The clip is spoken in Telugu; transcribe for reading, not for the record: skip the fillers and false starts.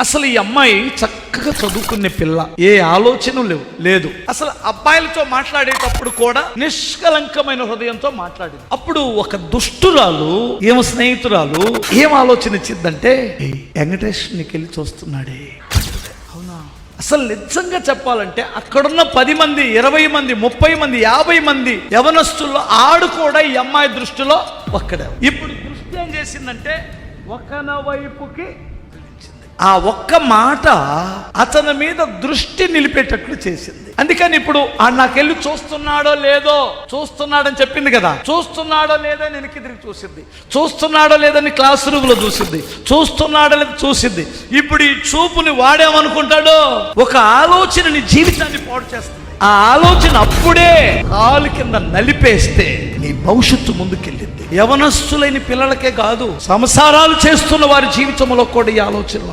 అసలు ఈ అమ్మాయి చక్కగా చదువుకునే పిల్ల, ఏ ఆలోచన లేదు. అసలు అబ్బాయిలతో మాట్లాడేటప్పుడు కూడా నిష్కలంకమైన హృదయంతో మాట్లాడింది. అప్పుడు ఒక దుష్టురాలు ఏమో స్నేహితురాలు ఏం ఆలోచన ఇచ్చిందంటే, వెంకటేష్ నీకెళ్ళి చూస్తున్నాడే. అవునా? అసలు నిజంగా చెప్పాలంటే అక్కడున్న 10 మంది 20 మంది 30 మంది 50 మంది యవనస్తుల్లో ఆడు కూడా ఈ అమ్మాయి దృష్టిలో ఒక్కడే. ఇప్పుడు దృష్టి ఏం చేసిందంటే ఒకన వైపుకి, ఆ ఒక్క మాట అతని మీద దృష్టి నిలిపేటట్లు చేసింది. అందుకని ఇప్పుడు నాకెళ్ళి చూస్తున్నాడో లేదో, చూస్తున్నాడని చెప్పింది కదా, చూస్తున్నాడో లేదో నేను తిరిగి చూసింది, చూస్తున్నాడో లేదని క్లాస్ రూమ్ లో చూసింది, చూస్తున్నాడో లేదో చూసింది. ఇప్పుడు ఈ చూపుని వాడేమనుకుంటాడో ఒక ఆలోచన నీ జీవితాన్ని పాడు చేస్తుంది. ఆ ఆలోచన అప్పుడే కాలు కింద నలిపేస్తే నీ భవిష్యత్తు ముందుకెళ్ళింది. యవనస్తులైన పిల్లలకే కాదు, సంసారాలు చేస్తున్న వారి జీవితంలో కూడా ఈ ఆలోచనలు